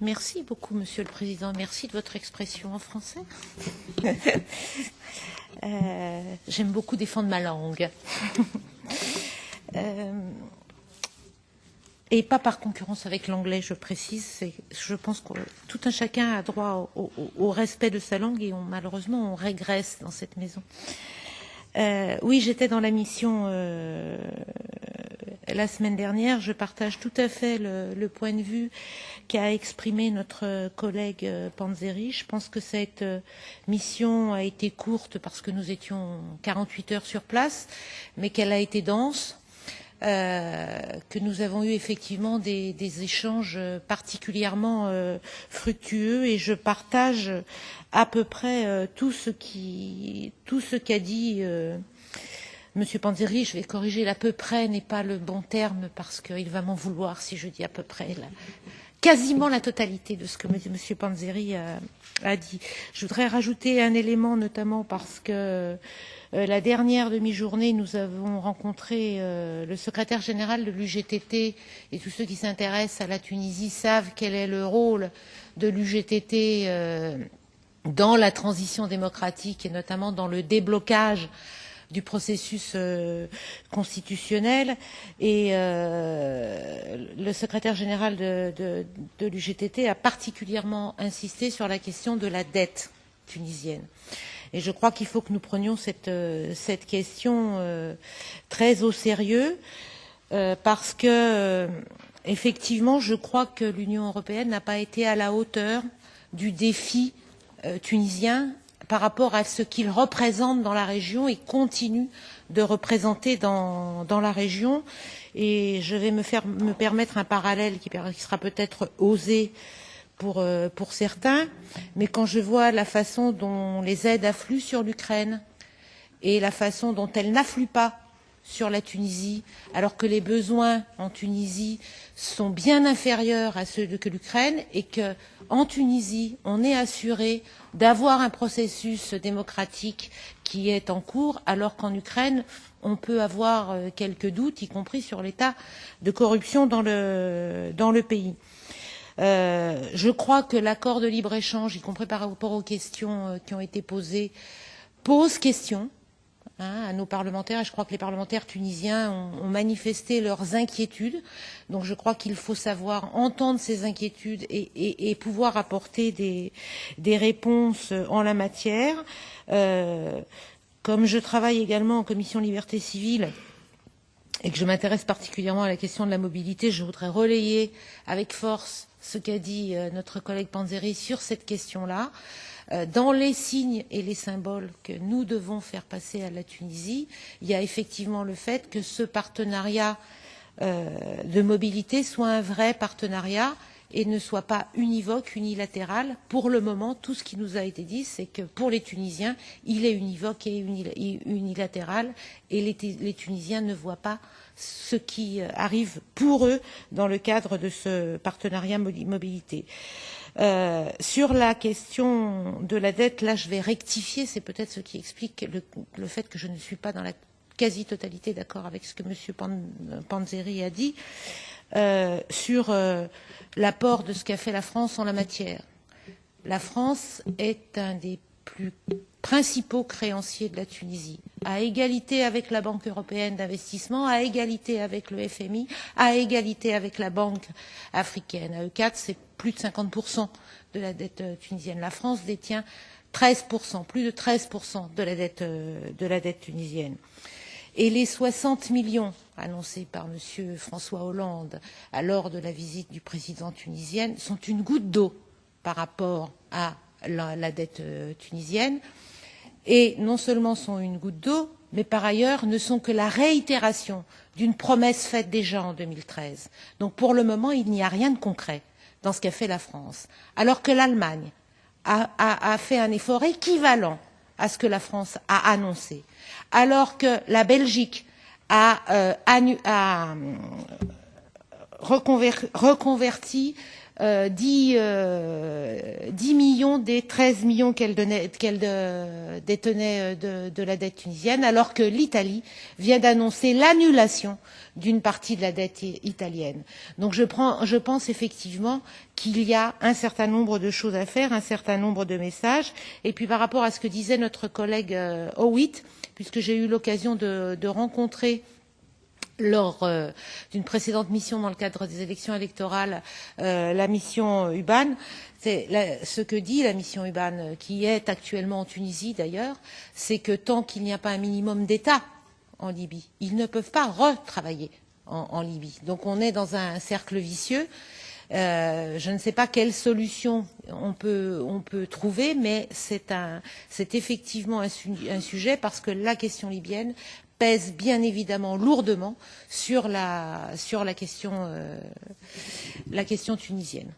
Merci beaucoup, Monsieur le Président. Merci de votre expression en français. J'aime beaucoup défendre ma langue. Et pas par concurrence avec l'anglais, je précise. Je pense que tout un chacun a droit au respect de sa langue et malheureusement, on régresse dans cette maison. Oui, j'étais dans la mission la semaine dernière. Je partage tout à fait le point de vue qu'a exprimé notre collègue Panzeri. Je pense que cette mission a été courte parce que nous étions 48 heures sur place, mais qu'elle a été dense. Que nous avons eu effectivement des échanges particulièrement fructueux et je partage à peu près tout ce qu'a dit Monsieur Panzeri. Je vais corriger, l'à peu près n'est pas le bon terme parce qu'il va m'en vouloir si je dis à peu près. Quasiment la totalité de ce que Monsieur Panzeri a dit. Je voudrais rajouter un élément notamment parce que la dernière demi-journée, nous avons rencontré le secrétaire général de l'UGTT et tous ceux qui s'intéressent à la Tunisie savent quel est le rôle de l'UGTT dans la transition démocratique et notamment dans le déblocage du processus constitutionnel. Et le secrétaire général de l'UGTT a particulièrement insisté sur la question de la dette tunisienne. Et je crois qu'il faut que nous prenions cette question très au sérieux parce que, effectivement, je crois que l'Union européenne n'a pas été à la hauteur du défi tunisien par rapport à ce qu'il représente dans la région et continue de représenter dans la région. Et je vais me permettre un parallèle qui sera peut-être osé pour certains, mais quand je vois la façon dont les aides affluent sur l'Ukraine et la façon dont elles n'affluent pas sur la Tunisie, alors que les besoins en Tunisie sont bien inférieurs à ceux que l'Ukraine et que en Tunisie, on est assuré d'avoir un processus démocratique qui est en cours, alors qu'en Ukraine, on peut avoir quelques doutes, y compris sur l'état de corruption dans le pays. Je crois que l'accord de libre-échange, y compris par rapport aux questions qui ont été posées, pose question à nos parlementaires. Et je crois que les parlementaires tunisiens ont manifesté leurs inquiétudes. Donc je crois qu'il faut savoir entendre ces inquiétudes et pouvoir apporter des réponses en la matière. Comme je travaille également en commission liberté civile, et que je m'intéresse particulièrement à la question de la mobilité, je voudrais relayer avec force ce qu'a dit notre collègue Panzeri sur cette question-là. Dans les signes et les symboles que nous devons faire passer à la Tunisie, il y a effectivement le fait que ce partenariat de mobilité soit un vrai partenariat et ne soit pas univoque, unilatéral. Pour le moment, tout ce qui nous a été dit, c'est que pour les Tunisiens, il est univoque et unilatéral, et les Tunisiens ne voient pas ce qui arrive pour eux dans le cadre de ce partenariat mobilité. Sur la question de la dette, là je vais rectifier, c'est peut-être ce qui explique le fait que je ne suis pas dans la quasi-totalité d'accord avec ce que M. Panzeri a dit sur l'apport de ce qu'a fait la France en la matière. La France est un des plus principaux créanciers de la Tunisie, à égalité avec la Banque européenne d'investissement, à égalité avec le FMI, à égalité avec la Banque africaine. À E4, c'est plus de 50% de la dette tunisienne. La France détient 13%, plus de 13% de la dette tunisienne. Et les 60 millions annoncés par M. François Hollande lors de la visite du président tunisien sont une goutte d'eau par rapport à la dette tunisienne. Et non seulement sont une goutte d'eau, mais par ailleurs ne sont que la réitération d'une promesse faite déjà en 2013. Donc pour le moment, il n'y a rien de concret dans ce qu'a fait la France. Alors que l'Allemagne a fait un effort équivalent à ce que la France a annoncé. Alors que la Belgique a reconverti 10 millions des 13 millions qu'elle détenait de la dette tunisienne, alors que l'Italie vient d'annoncer l'annulation d'une partie de la dette italienne. Donc je pense effectivement qu'il y a un certain nombre de choses à faire, un certain nombre de messages. Et puis par rapport à ce que disait notre collègue Howitt, puisque j'ai eu l'occasion de rencontrer lors d'une précédente mission dans le cadre des élections électorales, la mission UBAN, ce que dit la mission UBAN, qui est actuellement en Tunisie d'ailleurs, c'est que tant qu'il n'y a pas un minimum d'État en Libye, ils ne peuvent pas retravailler en Libye. Donc on est dans un cercle vicieux. Je ne sais pas quelle solution on peut trouver, mais c'est effectivement un sujet, parce que la question libyenne pèse bien évidemment lourdement sur la question tunisienne.